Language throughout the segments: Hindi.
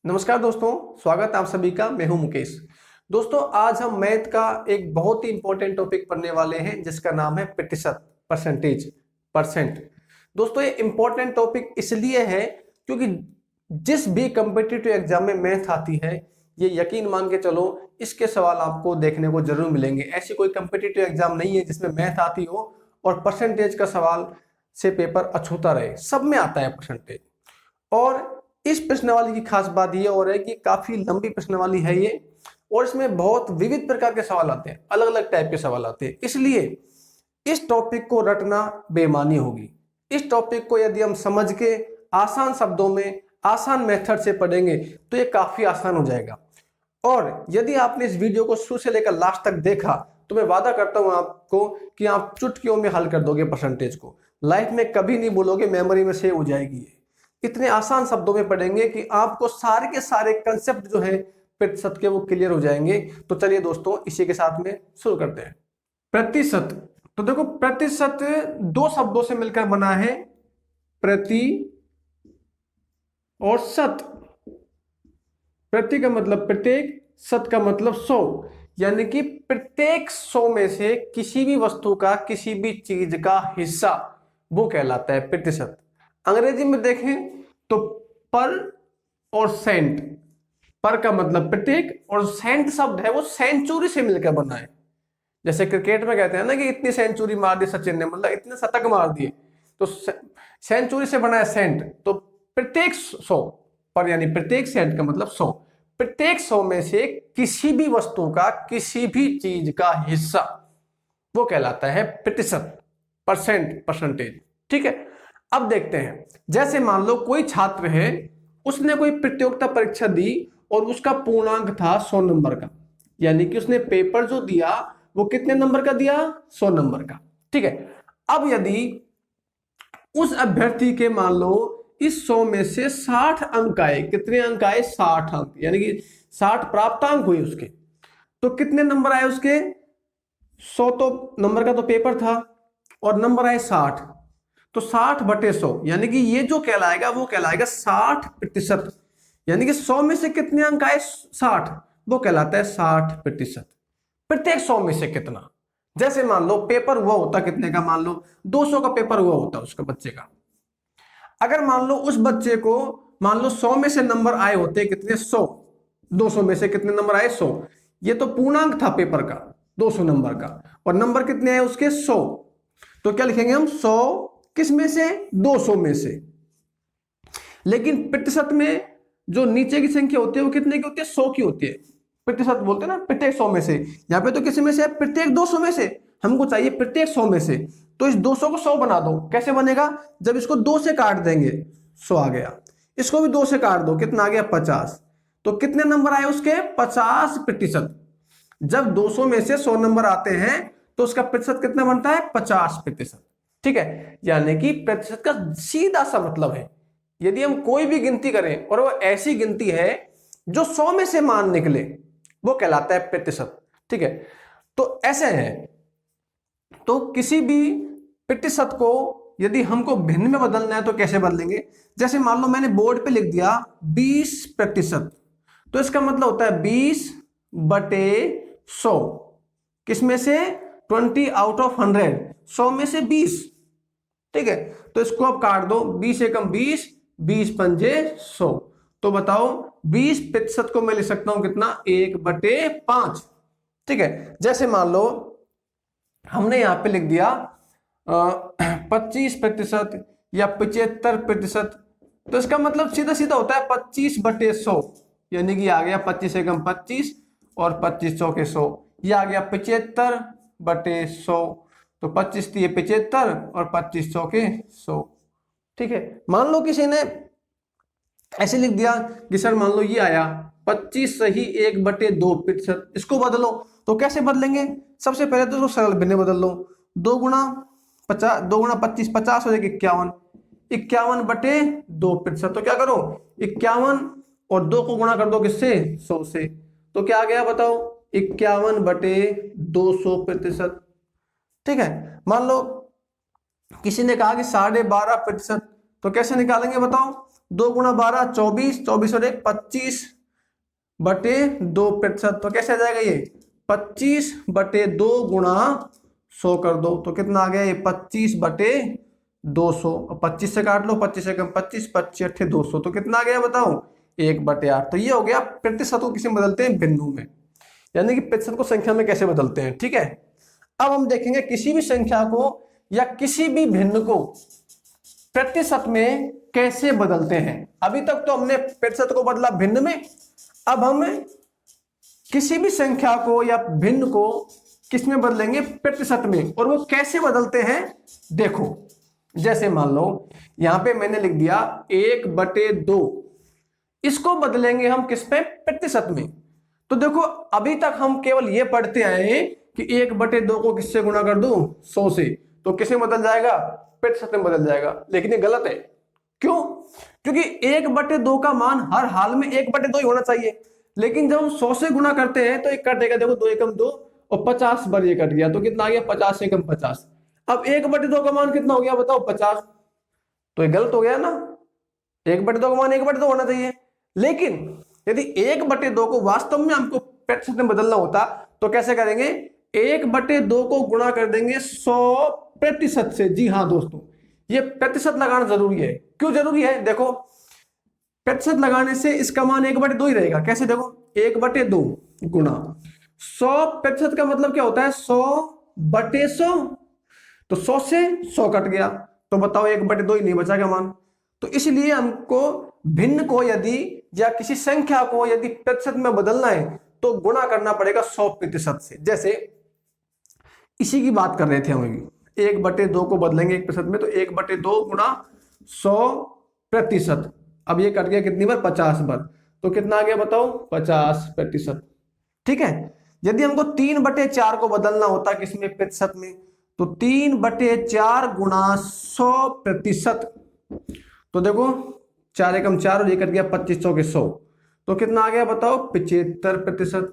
नमस्कार दोस्तों, स्वागत है आप सभी का। मैं हूं मुकेश। दोस्तों, आज हम मैथ का एक बहुत ही इंपॉर्टेंट टॉपिक पढ़ने वाले हैं जिसका नाम है प्रतिशत, परसेंटेज, परसेंट। दोस्तों, ये इंपॉर्टेंट टॉपिक इसलिए है क्योंकि जिस भी कम्पिटिटिव एग्जाम में मैथ आती है, ये यकीन मान के चलो इसके सवाल आपको देखने को जरूर मिलेंगे। ऐसी कोई कम्पिटिटिव एग्जाम नहीं है जिसमें मैथ आती हो और परसेंटेज का सवाल से पेपर अछूता रहे। सब में आता है परसेंटेज। और इस प्रश्नावली की खास बात यह और है कि काफी लंबी प्रश्नावली है ये, और इसमें बहुत विविध प्रकार के सवाल आते हैं, अलग अलग टाइप के सवाल आते हैं। इसलिए इस टॉपिक को रटना बेईमानी होगी। इस टॉपिक को यदि हम समझ के आसान शब्दों में आसान मेथड से पढ़ेंगे तो ये काफी आसान हो जाएगा। और यदि आपने इस वीडियो को शुरू से लेकर लास्ट तक देखा तो मैं वादा करता हूं आपको कि आप चुटकियों में हल कर दोगे परसेंटेज को। लाइफ में कभी नहीं बोलोगे, मेमोरी में सेव हो जाएगी ये। इतने आसान शब्दों में पढ़ेंगे कि आपको सारे के सारे कंसेप्ट जो है प्रतिशत के वो क्लियर हो जाएंगे। तो चलिए दोस्तों, इसी के साथ में शुरू करते हैं। प्रतिशत, तो देखो प्रतिशत दो शब्दों से मिलकर बना है, प्रति और शत। प्रति का मतलब प्रत्येक, शत का मतलब 100, यानी कि प्रत्येक 100 में से किसी भी वस्तु का, किसी भी चीज का हिस्सा, वो कहलाता है प्रतिशत। अंग्रेजी में देखें तो पर और सेंट। पर का मतलब प्रत्येक और सेंट शब्द है वो सेंचुरी से मिलकर बना है। जैसे क्रिकेट में कहते हैं ना कि इतनी सेंचुरी मार दी सचिन ने, मतलब इतने शतक मार दिए, तो सेंचुरी से बना है सेंट। तो प्रत्येक 100 पर, यानी प्रत्येक सेंट का मतलब 100। प्रत्येक 100 में से किसी भी वस्तु का, किसी भी चीज का हिस्सा, वो कहलाता है प्रतिशत, परसेंट, परसेंटेज। ठीक है, अब देखते हैं। जैसे मान लो कोई छात्र है, उसने कोई प्रतियोगिता परीक्षा दी और उसका पूर्णांक था 100 नंबर का, यानी कि उसने पेपर जो दिया वो कितने नंबर का दिया, 100 नंबर का। ठीक है, अब यदि उस अभ्यर्थी के मान लो इस 100 में से 60 अंक आए, कितने अंक आए, 60 अंक, यानी कि 60 प्राप्तांक हुए उसके, तो कितने नंबर आए उसके, 100 तो नंबर का तो पेपर था और नंबर आए 60, तो 60/100, यानी कि ये जो कहलाएगा वो कहलाएगा 60%। यानी कि 100 में से कितने अंक आए, 60, वो कहलाता है 60%। प्रत्येक 100 में से कितना। जैसे मान लो पेपर हुआ होता कितने का, मान लो 200 का पेपर हुआ होता उसका बच्चे का। अगर मान लो उस बच्चे को मान लो 100 में से नंबर आए होते कितने, 100। 200 में से कितने नंबर आए, 100। ये तो पूर्णांक था पेपर का 200 नंबर का, और नंबर कितने आए उसके, 100। तो क्या लिखेंगे हम, 100 किस में से, 200 में से। लेकिन प्रतिशत में जो नीचे की संख्या होती है वो कितने की होती है, 100 की होती है। प्रतिशत बोलते हैं ना प्रत्येक 100 में से, यहाँ पे तो किसी में से है, प्रत्येक 200 में से। हमको चाहिए प्रत्येक 100 में से, तो इस 200 को 100 बना दो। कैसे बनेगा, जब इसको 2 से काट देंगे 100 आ गया, इसको भी 2 से काट दो, कितना आ गया, 50। तो कितने नंबर आए उसके, 50%। जब 200 में से 100 नंबर आते हैं तो उसका प्रतिशत कितना बनता है, 50%। ठीक है, यानी कि प्रतिशत का सीधा सा मतलब है, यदि हम कोई भी गिनती करें और वो ऐसी गिनती है जो 100 में से मान निकले, वो कहलाता है प्रतिशत। ठीक है, तो ऐसे है। तो किसी भी प्रतिशत को यदि हमको भिन्न में बदलना है तो कैसे बदलेंगे। जैसे मान लो मैंने बोर्ड पे लिख दिया 20%, तो इसका मतलब होता है 20/100। किसमें से, 20/100, 100 में से 20। ठीक है, तो इसको अब काट दो, 20 एकम 20, 20×5 100। तो बताओ 20% को मैं लिख सकता हूं कितना, 1/5। ठीक है, जैसे मान लो हमने यहां पे लिख दिया 25% या 75%, तो इसका मतलब सीधा सीधा होता है 25/100, यानी कि आ गया 25 एकम 25 और 25 चौके 100, ये आ गया 75/100। तो 25 दिए 75 और 25 चौके 100। ठीक है, मान लो किसी ने ऐसे लिख दिया कि सर मान लो ये आया 25 सही 1/2%, इसको बदलो। तो कैसे बदलेंगे, सबसे पहले तो सरल भिन्न बदल लो, 2 गुणा 50, 2 गुणा 25, 50 हो जाएगा 51, 51/2%। तो क्या करो, 51 और 2 को गुणा कर दो किससे, 100 से। तो क्या आ गया बताओ, 51/200%। ठीक है, मान लो किसी ने कहा कि 12.5%, तो कैसे निकालेंगे बताओ, 2 गुणा 12 24, 24 और 1 25/2%। तो कैसे आ जाएगा ये 25/2 गुणा 100 कर दो तो कितना आ गया ये 25/200। 25 से काट लो, 25 से कम 25, 25 अट्ठे 200 तो कितना आ गया बताओ 1/8। तो ये हो गया प्रतिशत को किसे बदलते हैं बिंदु में, यानी कि प्रतिशत को संख्या में कैसे बदलते हैं। ठीक है, अब हम देखेंगे किसी भी संख्या को या किसी भी भिन्न को प्रतिशत में कैसे बदलते हैं। अभी तक तो हमने प्रतिशत को बदला भिन्न में, अब हम किसी भी संख्या को या भिन्न को किस में बदलेंगे प्रतिशत में। और वो कैसे बदलते हैं देखो, जैसे मान लो यहां पे मैंने लिख दिया 1/2, इसको बदलेंगे हम किस पे प्रतिशत में। तो देखो अभी तक हम केवल ये पढ़ते आए हैं कि 1/2 को किससे गुणा कर दूं 100 से, तो किसे बदल जाएगा प्रतिशत में बदल जाएगा। लेकिन ये गलत है, क्यों? क्योंकि 1/2 का मान हर हाल में 1/2 ही होना चाहिए, लेकिन जब हम 100 से गुणा करते हैं तो एक कटेगा, देखो 2 एकम 2 और 50 बार ये कट गया तो कितना आ गया 50 एकम 50। अब 1/2 का मान कितना हो गया बताओ 50, तो ये गलत हो गया ना, 1/2 का मान 1/2 होना चाहिए। लेकिन यदि 1/2 को वास्तव में हमको प्रतिशत में बदलना होता तो कैसे करेंगे, 1/2 को गुणा कर देंगे 100% से। जी हाँ दोस्तों, ये प्रतिशत लगाना जरूरी है। क्यों जरूरी है? देखो प्रतिशत लगाने से इसका मान 1/2 ही रहेगा। कैसे? देखो 1/2 गुणा 100%, का मतलब क्या होता है 100/100, तो 100 से 100 कट गया तो बताओ 1/2 ही नहीं बचा मान। तो इसलिए हमको भिन्न को यदि या किसी संख्या को यदि प्रतिशत में बदलना है तो गुणा करना पड़ेगा 100% से। जैसे इसी की बात कर रहे थे हम अभी, 1/2 को बदलेंगे 1% में, तो 1/2 गुणा 100%। अब ये कट गया कितनी बार 50 बार, तो कितना आ गया बताओ 50%। ठीक है, यदि हमको 3/4 को बदलना होता किसमें प्रतिशत में, तो 3/4 गुणा 100%। तो देखो 4 एकम 4 और ये कट गया 25 के 100, तो कितना आ गया बताओ 75%।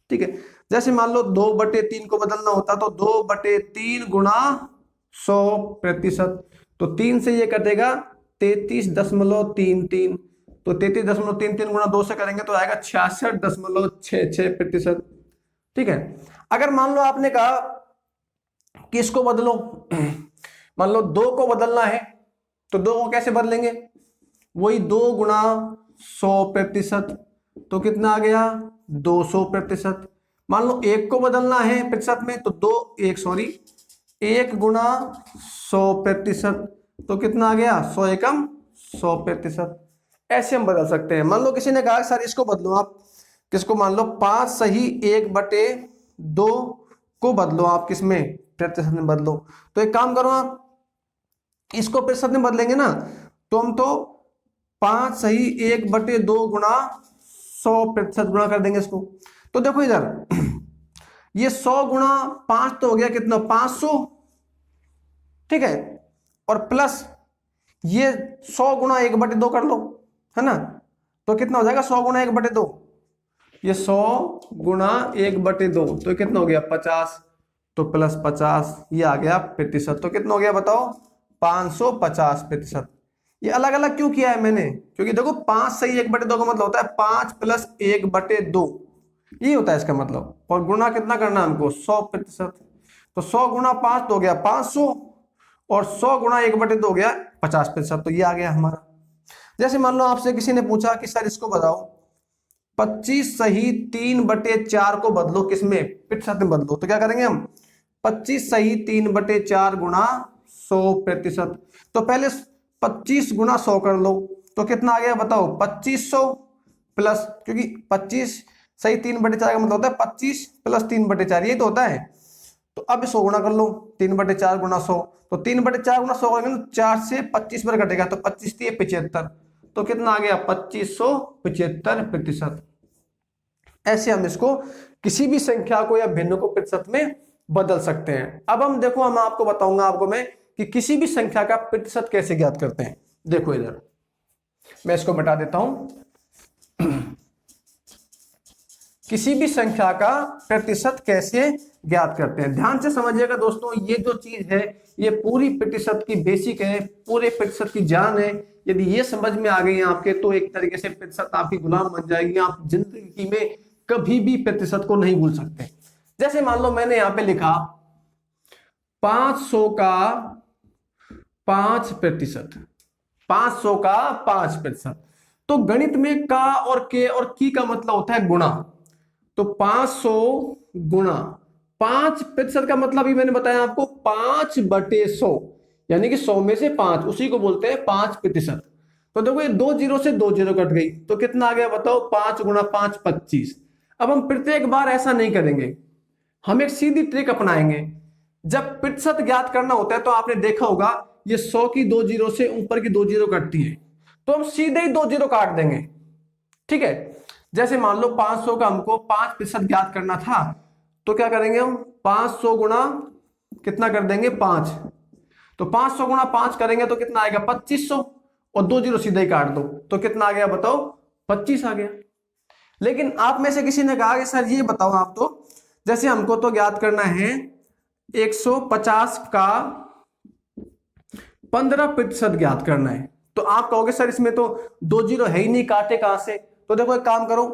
ठीक है, जैसे मान लो 2/3 को बदलना होता तो 2/3 गुणा 100%, तो 3 से ये कटेगा 33.33, तो 33.33 गुणा 2 से करेंगे तो आएगा 66.66%। ठीक है, अगर मान लो आपने कहा कि इसको बदलो, मान लो 2 को बदलना है तो 2 को कैसे बदलेंगे, वही 2 गुणा 100%, तो कितना आ गया 200%। मान लो 1 को बदलना है प्रतिशत में तो 1 गुणा 100%, तो कितना आ गया 100 एकम 100%। ऐसे हम बदल सकते हैं। मान लो किसी ने कहा सर इसको बदलो आप, किसको? मान लो 5 सही 1/2 को बदलो आप किसमें प्रतिशत में बदलो। तो एक काम करो, आप इसको प्रतिशत में बदलेंगे ना तो हम तो 5 सही 1/2 गुणा 100% गुणा कर देंगे इसको। तो देखो इधर ये 100 गुणा 5 तो हो गया कितना 500, ठीक है, और प्लस ये 100 गुणा 1/2 कर लो, है ना, तो कितना हो जाएगा 100 गुणा 1/2, ये 100 गुणा 1/2 तो कितना हो गया 50, तो प्लस 50 ये आ गया प्रतिशत, तो कितना हो गया बताओ 550%। ये अलग अलग क्यों किया है मैंने, क्योंकि देखो 5 सही 1/2 का मतलब होता है 5 प्लस 1/2, ये होता है इसका मतलब, और गुणा कितना करना हमको 100%। तो 100 गुणा 5 तो हो गया 500 और 100 गुणा 1/2 हो गया 50%, तो ये आ गया हमारा। जैसे मान लो आपसे किसी ने पूछा कि सर इसको बताओ 25 सही 3/4 को बदलो किसमें प्रतिशत में बदलो, तो क्या करेंगे हम 25 सही 3/4 गुणा 100%। तो पहले 25 गुणा 100 कर लो तो कितना आ गया बताओ 2500 प्लस, क्योंकि 25 सही 3/4 का मतलब होता है 25 प्लस 3/4, यही तो होता है। तो अब 100 गुणा कर लो 3/4 गुणा 100, तो 3/4 गुणा 100 करेंगे तो 4 से 25 बार कटेगा तो 25 3 75, तो कितना आ गया 2575%। ऐसे हम इसको किसी भी संख्या को या भिन्न को प्रतिशत में बदल सकते हैं। अब हम देखो, हम आपको बताऊंगा आपको मैं कि किसी भी संख्या का प्रतिशत कैसे ज्ञात करते हैं। देखो इधर मैं इसको मिटा देता हूं किसी भी संख्या का प्रतिशत कैसे ज्ञात करते हैं। ध्यान से समझिएगा दोस्तों, ये जो चीज है ये पूरी प्रतिशत की बेसिक है, पूरे प्रतिशत की जान है। यदि ये समझ में आ गई है आपके, तो एक तरीके से प्रतिशत आपकी गुलाम बन जाएगी। आप जिंदगी में कभी भी प्रतिशत को नहीं भूल सकते। जैसे मान लो मैंने यहां पे लिखा 500 का 5%, 500 का 5%। तो गणित में का और के और की का मतलब होता है गुणा। तो 500 गुणा 5% का मतलब ही मैंने बताया आपको 5/100, यानी कि 100 में से 5, उसी को बोलते हैं 5%। तो देखो ये 2 जीरो से 2 जीरो कट गई, तो कितना आ गया बताओ, 5 गुणा 5 25। अब हम प्रत्येक बार ऐसा नहीं करेंगे, हम एक सीधी ट्रिक अपनाएंगे। जब प्रतिशत ज्ञात करना होता है तो आपने देखा होगा ये 100 की 2 जीरो से ऊपर की 2 जीरो कटती है, तो हम सीधे ही 2 जीरो काट देंगे। ठीक है, जैसे मान लो 500 का हमको 5% ज्ञात करना था, तो क्या करेंगे हम 500 गुणा कितना कर देंगे 5। तो 500 गुणा 5 करेंगे तो कितना आएगा 2500, और 2 जीरो सीधे ही काट दो, तो कितना आ गया बताओ 25 आ गया। लेकिन आप में से किसी ने कहा कि सर ये बताओ आप, तो जैसे हमको तो ज्ञात करना है 150 का 15% ज्ञात करना है। तो आप कहोगे सर इसमें तो 2 जीरो है ही नहीं, काटे कहां से। तो देखो एक काम करो,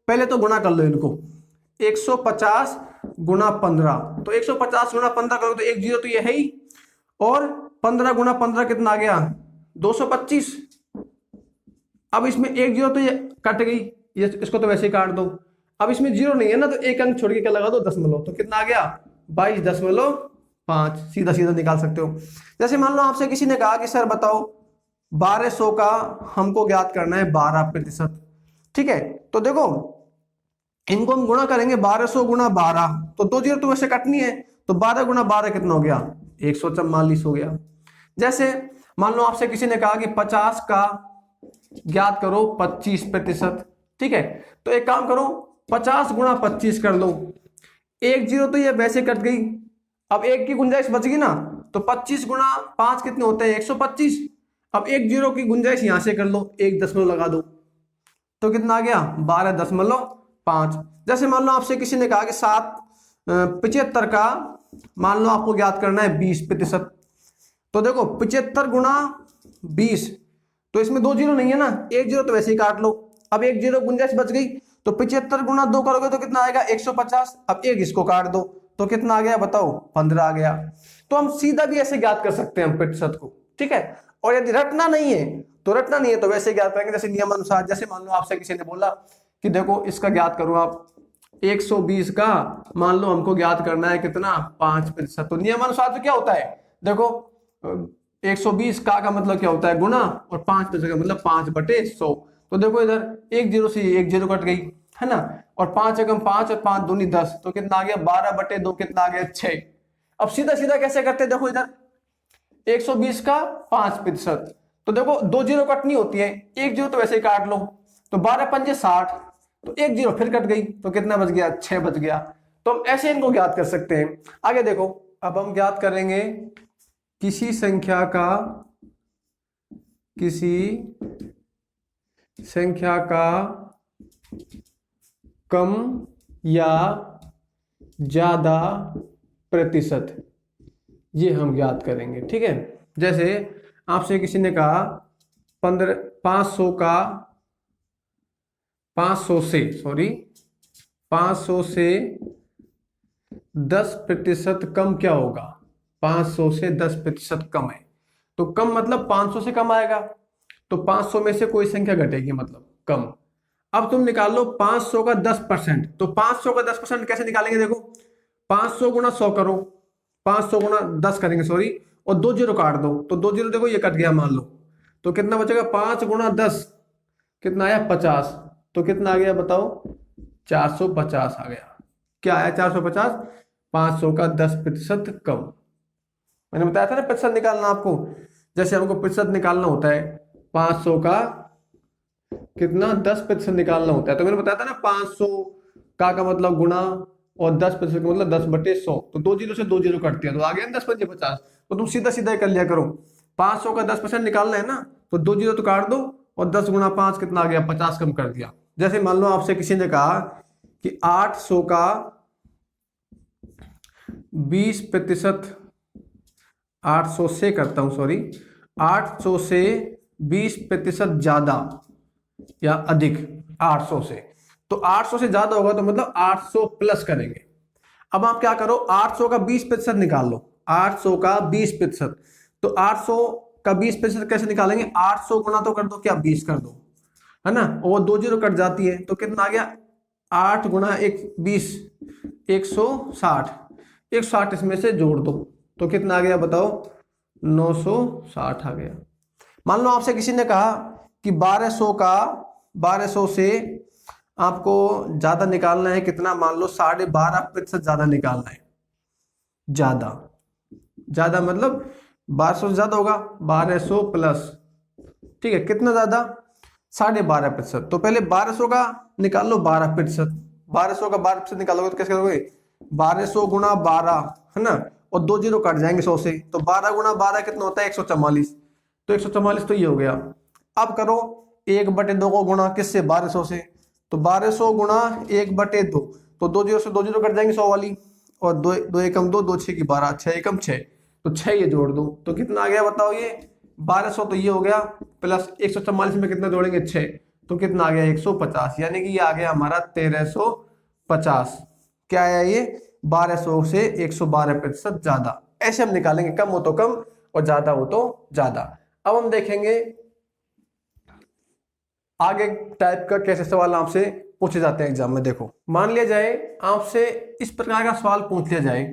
पहले तो गुणा कर लो इनको, 150 गुणा 15, तो 150 गुणा 15 करो तो 1 जीरो तो ये है ही, और 15 गुणा 15 कितना आ गया 225। अब इसमें 1 जीरो तो ये कट गई, ये इसको तो वैसे ही काट दो। अब इसमें जीरो नहीं है ना, तो एक अंक छोड़ के क्या लगा दो दशमलव, तो कितना आ गया 22.5, सीधा सीधा निकाल सकते हो। जैसे मान लो आपसे किसी ने कहा कि सर बताओ 1200 का हमको ज्ञात करना है 12%। ठीक है, तो देखो इनको हम गुणा करेंगे 1200 गुणा 12, तो 2 जीरो तो वैसे कटनी है, तो 12 गुणा 12 कितना हो गया 144 हो गया। जैसे मान लो आपसे किसी ने कहा कि 50 का ज्ञात करो 25%। ठीक है, तो एक काम करो 50 गुणा 25 कर लो, 1 जीरो तो ये वैसे कट गई, अब एक की गुंजाइश बच गई ना, तो 25 गुणा 5 कितने होते हैं 125। अब 1 जीरो की गुंजाइश यहां से कर लो, 1 दशमलव लगा दो, तो कितना आ गया 12.5। जैसे मान लो आपसे किसी ने कहा कि 75 का मान लो आपको ज्ञात करना है 20%। तो देखो 75 गुणा 20, तो इसमें 2 जीरो नहीं है ना, 1 जीरो तो वैसे ही काट लो। अब 1 जीरो गुंजाइश बच गई, तो 75 गुणा 2 करोगे तो कितना आएगा 150। अब एक इसको काट दो, तो कितना आ गया बताओ 15 आ गया। तो हम सीधा भी ऐसे ज्ञात कर सकते हैं प्रतिशत को। ठीक है, और यदि रटना नहीं है तो वैसे ज्ञात करेंगे जैसे नियमानुसार। जैसे मान लो आपसे किसी ने बोला कि देखो इसका ज्ञात करो आप 120 का मान लो हमको ज्ञात करना है कितना 5%। तो नियमानुसार तो क्या होता है, देखो 120 का मतलब क्या होता है गुणा, और 5% का मतलब 5/100। तो देखो इधर 1 जीरो से 1 जीरो कट गई है ना, और 5 एकम 5 और 5 दूनी 10, तो कितना आ गया 12/2, कितना आ गया 6। अब सीधा सीधा कैसे करते हैं, देखो इधर 120 का 5%, तो देखो 2 जीरो कटनी होती है, 1 जीरो तो वैसे ही काट लो, तो 12 पंजे 60, तो 1 जीरो फिर कट गई, तो कितना बच गया 6 बच गया। तो हम ऐसे इनको ज्ञात कर सकते हैं। आगे देखो, अब हम ज्ञात करेंगे किसी संख्या का कम या ज्यादा प्रतिशत, ये हम ज्ञात करेंगे। ठीक है, जैसे आपसे किसी ने कहा 500 का 500 से 10% कम क्या होगा, 500 से 10% कम है, तो कम मतलब 500 से कम आएगा, तो 500 में से कोई संख्या घटेगी मतलब कम। अब तुम निकाल लो 500 का 10%, तो 500 का 10% कैसे निकालेंगे, देखो 500 गुणा 100 करो, 500 गुणा 10 करेंगे सॉरी, और 2 जीरो काट दो, तो 2 जीरो देखो ये कट गया मान लो, तो कितना बचेगा 5 गुणा 10 कितना आया 50, तो कितना आ गया बताओ 450 आ गया। क्या आया 450, 500 का 10% कम। मैंने बताया था ना प्रतिशत निकालना आपको, जैसे हमको प्रतिशत निकालना होता है 500 का कितना 10% निकालना होता है, तो मैंने बताया था ना 500 का मतलब गुणा और 10% का मतलब 10/100, तो 2 जीरो से 2 जीरो कटते हैं, तो आ गया 10 पंजे 50। तो तुम सीधा सीधा कर लिया करो, 500 का 10% निकालना है ना, तो 2 जीरो तो काट दो, और 10 गुणा 5 कितना आ गया 50 कम कर दिया। जैसे मान लो आपसे किसी ने कहा कि 800 का 20%, 800 से करता हूं, सॉरी, 800 से 20% ज्यादा या अधिक, 800 से, तो 800 से ज्यादा होगा तो मतलब 800 प्लस करेंगे। अब आप क्या करो, 800 का 20% निकाल लो, 800 का 20%, तो 800 का 20% कैसे निकालेंगे, 800 गुना तो कर दो, क्या 20 कर दो, है ना, और 2 जीरो कट जाती है, तो कितना आ गया, 8 गुना 20, 160, 160 इसमें से जोड़ दो, तो कितना आ गया बताओ, 960 आ गया। मान लो आपसे किसी ने कहा कि 1200 से आपको ज्यादा निकालना है, कितना, मान लो 12.5% ज्यादा निकालना है, ज्यादा, ज्यादा मतलब 1200 से ज्यादा होगा, 1200 प्लस, ठीक है, कितना ज्यादा, 12.5%। तो पहले 1200 का निकाल लो 12%, 1200 का 12% निकालोगे तो कैसे करोगे, 1200 गुना 12, है ना, और 2 जीरो कट जाएंगे 100 से, तो 12 गुना 12 कितना होता है, 144, तो 144 तो ये हो गया। अब करो 1/2 को गुणा किससे, 1200 से, तो 1200 गुणा 1/2, तो 2 जीरो से 2 जीरो कट जाएंगे 100 वाली, और 2 एकम 2, 2 6 की 12, 6 एकम 6, तो 6 ये जोड़ दो, तो कितना आ गया बताओ, ये 1200 तो ये हो गया, प्लस 144 में कितना जोड़ेंगे 6, तो कितना आ गया 150, यानी कि ये आ गया हमारा 1350। क्या आया ये, 1200 से 112% ज्यादा। ऐसे हम निकालेंगे, कम हो तो कम और ज्यादा हो तो ज्यादा। अब हम देखेंगे आगे टाइप का कैसे सवाल आपसे पूछे जाते हैं एग्जाम में। देखो, मान लिया जाए आपसे इस प्रकार का सवाल पूछ लिया जाए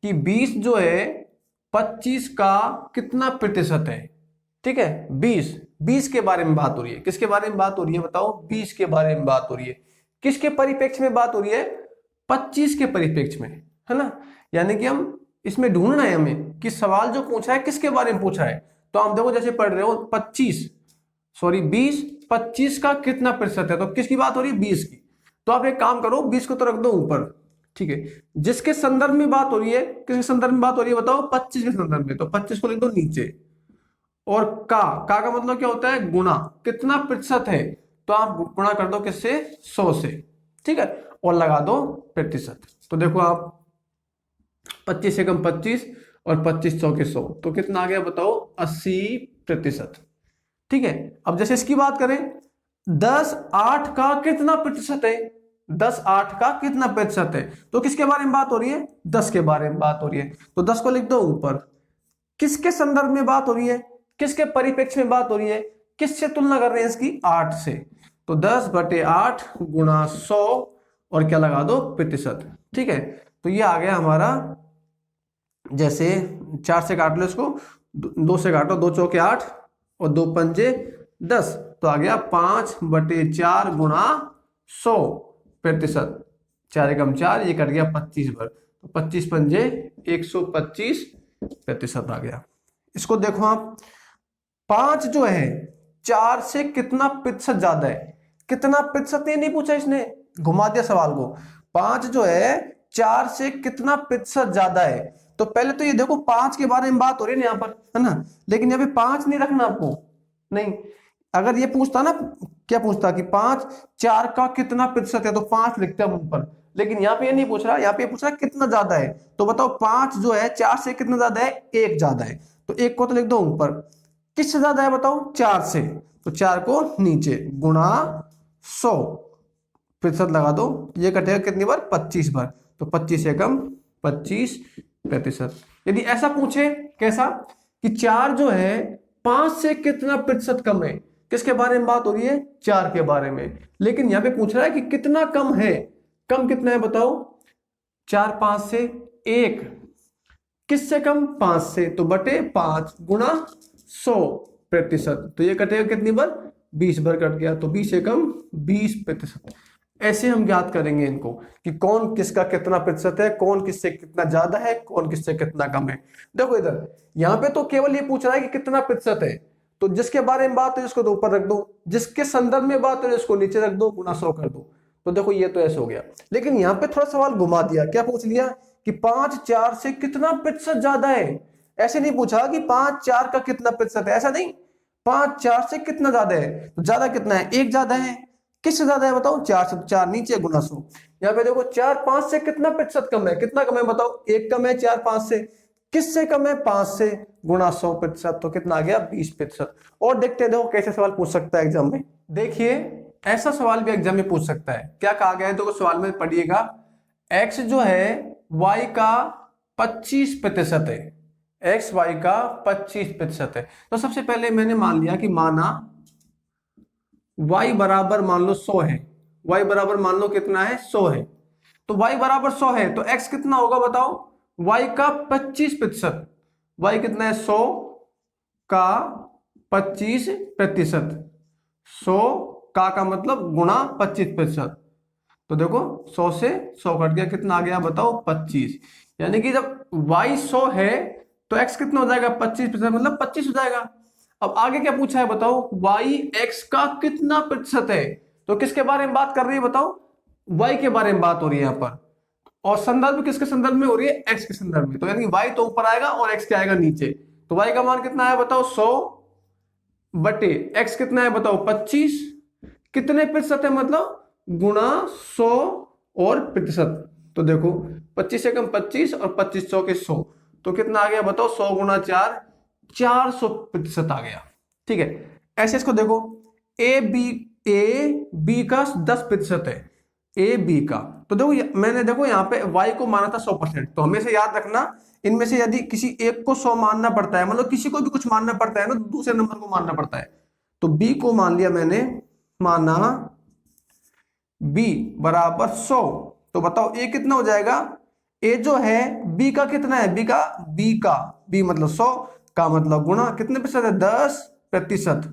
कि 20 जो है 25 का कितना प्रतिशत है, ठीक है, 20 के बारे में बात हो रही है, किसके बारे में बात हो रही है बताओ, 20 के बारे में बात हो रही है, किसके परिप्रेक्ष्य में बात हो रही है, 25 के परिप्रेक्ष्य में, है ना, यानी कि हम इसमें ढूंढना है हमें कि सवाल जो पूछा है किसके बारे में पूछा है। तो आप देखो जैसे पढ़ रहे हो 20 25 का कितना प्रतिशत है, तो किसकी बात हो रही है, 20 की, तो आप एक काम करो 20 को तो रख दो ऊपर, ठीक है, जिसके संदर्भ में बात हो रही है, किसके संदर्भ में बात हो रही है बताओ, 25 के संदर्भ में, तो 25 को लिख दो नीचे, और का मतलब क्या होता है, गुणा, कितना प्रतिशत है, तो आप गुणा कर दो किससे, 100 से, ठीक है, और लगा दो प्रतिशत। तो देखो आप 25 से कम 25 और 25 100 के 100, तो कितना आ गया बताओ, 80%, ठीक है। अब जैसे इसकी बात करें, 10/8 का कितना प्रतिशत है, 10/8 का कितना प्रतिशत है, तो किसके बारे में बात हो रही है, 10 के बारे में बात हो रही है, तो 10 को लिख दो ऊपर, किसके संदर्भ में बात हो रही है, किसके परिप्रेक्ष्य में बात हो रही है, किससे तुलना कर रहे हैं इसकी, 8 से, तो 10/8 गुणा 100 और क्या लगा दो, प्रतिशत, ठीक है। तो ये आ गया हमारा, जैसे 4 से काट लो इसको, 2 से काटो, 2 चौके 8 और 2 पंजे 10, तो आ गया 5/4 गुणा 100%, 4 एकम 4, ये कट गया 25 बार, तो 25 पंजे 125% आ गया। इसको देखो आप, 5 जो है 4 से कितना प्रतिशत ज्यादा है, कितना प्रतिशत ये नहीं पूछा इसने, घुमा दिया सवाल को, 5 जो है 4 से कितना प्रतिशत ज्यादा है, तो पहले तो ये देखो 5 के बारे में बात हो रही है यहाँ पर, है ना, लेकिन यहाँ पे 5 नहीं रखना आपको, नहीं, अगर ये पूछता ना, क्या पूछता कि 5 4 का कितना प्रतिशत है, तो 5 लिखते हैं ऊपर, लेकिन यहाँ पे ये नहीं पूछ रहा, यहाँ पे पूछ रहा कितना ज्यादा है, तो बताओ 5 जो है 4 से कितना ज्यादा है, 1 ज्यादा है, तो 1 को तो लिख दो ऊपर, किससे ज्यादा है बताओ, 4 से, तो 4 को नीचे गुणा 100% लगा दो, ये कटेगा कितनी बार, 25 बार, तो 25 एकम 25%। यदि ऐसा पूछे कैसा कि 4 जो है 5 से कितना प्रतिशत कम है, किसके बारे में बात हो रही है, 4 के बारे में, लेकिन यहां पे पूछ रहा है कि कितना कम है, कम कितना है बताओ, 4 5 से 1, किससे कम, 5 से, तो बटे 5 गुणा 100%, तो ये कटेगा कितनी बार, 20 बार कट गया, तो 20 एकम 20%। ऐसे हम ज्ञात करेंगे इनको कि कौन किसका कितना प्रतिशत है, कौन किससे कितना ज्यादा है, कौन किससे कितना कम है। देखो इधर यहाँ पे तो केवल ये पूछ रहा है कि कितना प्रतिशत है, तो जिसके बारे में बात है उसको तो ऊपर रख दो, जिसके संदर्भ में बात है उसको नीचे रख दो, गुणा 100 कर दो, तो देखो ये तो ऐसे हो गया। लेकिन यहाँ पे थोड़ा सवाल घुमा दिया, क्या पूछ लिया कि 5 4 से कितना प्रतिशत ज्यादा है, ऐसे नहीं पूछा कि 5 4 का कितना प्रतिशत है, ऐसा नहीं, 5 4 से कितना ज्यादा है, तो ज्यादा कितना है, 1 ज्यादा है, किससे ज्यादा है बताओ? 4 से। 4 नीचे गुना 100। यहाँ पे देखो 4 5 से कितना प्रतिशत कम है? कितना कम है बताओ? 1 कम है 4 5 से। किससे कम है? 5 से। गुना 100%, तो कितना आ गया? 20%। और देखते हैं देखो कैसे सवाल पूछ सकता है एग्जाम में। देखिए ऐसा सवाल भी एग्जाम में पूछ सकता है। क्या कहा गया है? देखो सवाल में पढ़िएगा, x जो है y का 25% है। x y का 25% है। तो सबसे पहले मैंने मान लिया कि माना y बराबर मान लो 100 है। y बराबर मान लो कितना है? 100 है। तो y बराबर 100 है तो x कितना होगा बताओ? y का 25%। y कितना है? 100 का 25%। 100 का मतलब गुणा 25%। तो देखो 100 से 100 कट गया, कितना आ गया बताओ? 25। यानी कि जब y 100 है तो x कितना हो जाएगा? 25%, मतलब 25 हो जाएगा। अब आगे क्या पूछा है बताओ? y x का कितना प्रतिशत है? तो किसके बारे में बात कर रही है बताओ? y के बारे में बात हो रही है यहाँ पर। और संदर्भ किसके संदर्भ में हो रही है? x के संदर्भ में। तो यानी y तो ऊपर आएगा और x क्या आएगा? नीचे। तो y का मान कितना है बताओ? 100 बटे x कितना है बताओ? 25। कितने प्रतिशत है मतलब? गुणा 100 और प्रतिशत। तो देखो 25 से कम 25 और 25 100 के 100, तो कितना आ गया बताओ? 100 गुणा 4, 400% आ गया। ठीक है, ऐसे इसको देखो, ए बी का 10% है। ए बी का, तो देखो मैंने देखो यहाँ पे y को माना था 100%। तो हमेशा याद रखना, इनमें से यदि किसी एक को 100 मानना पड़ता है, मतलब किसी को भी कुछ मानना पड़ता है ना, दूसरे नंबर को मानना पड़ता है। तो b को मान लिया मैंने, माना b बराबर 100। तो बताओ a कितना हो जाएगा? a जो है b का कितना है? b मतलब 100 का मतलब गुणा कितने प्रतिशत है? 10%।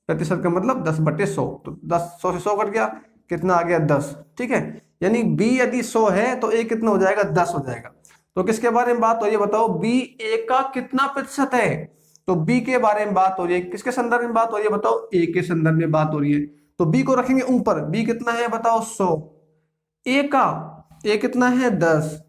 10% का मतलब 10 बटे 100। तो 100 से 100 कट गया, कितना आ गया? 10। ठीक है, यानी b यदि 100 है तो a कितना हो जाएगा? 10 हो जाएगा। तो किसके बारे में बात हो रही है बताओ? b a का कितना प्रतिशत है? तो b के बारे में बात हो रही है। किसके संदर्भ में बात हो रही है बताओ? a के संदर्भ में बात हो रही है। तो b को रखेंगे ऊपर। b कितना है बताओ? 100। a कितना है? 10।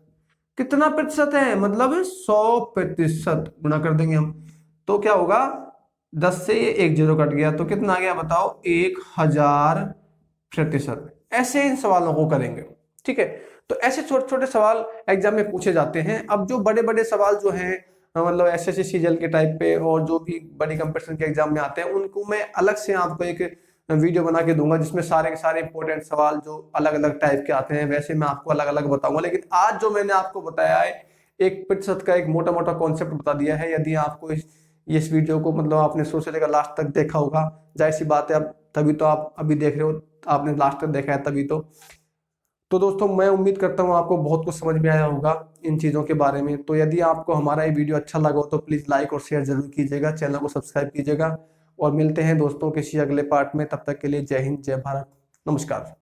कितना प्रतिशत है? मतलब 100%। गुणा कर देंगे हम, तो क्या होगा? 10 से ये 1 0 कट गया, तो कितना आ गया बताओ? 1000%। ऐसे इन सवालों को करेंगे। ठीक है, तो ऐसे छोटे छोटे सवाल एग्जाम में पूछे जाते हैं। अब जो बड़े बड़े सवाल जो हैं, मतलब एसएससी सीजीएल के टाइप पे और जो भी बड़ी कंपटीशन के एग्जाम में आते हैं, उनको मैं अलग से आपको एक वीडियो बना के दूंगा, जिसमें सारे के सारे इंपॉर्टेंट सवाल जो अलग अलग टाइप के आते हैं, वैसे मैं आपको अलग अलग बताऊंगा। लेकिन आज जो मैंने आपको बताया है, 1% का एक मोटा मोटा कॉन्सेप्ट बता दिया है। यदि आपको इस वीडियो को मतलब आपने शुरू से लेकर लास्ट तक देखा होगा, जाहिर सी बात है, अब तभी तो आप अभी देख रहे हो, आपने लास्ट तक देखा है तभी तो दोस्तों मैं उम्मीद करता हूँ आपको बहुत कुछ समझ में आया होगा इन चीज़ों के बारे में। तो यदि आपको हमारा ये वीडियो अच्छा लगा हो तो प्लीज़ लाइक और शेयर जरूर कीजिएगा, चैनल को सब्सक्राइब कीजिएगा। और मिलते हैं दोस्तों किसी अगले पार्ट में। तब तक के लिए जय हिंद, जय भारत, नमस्कार।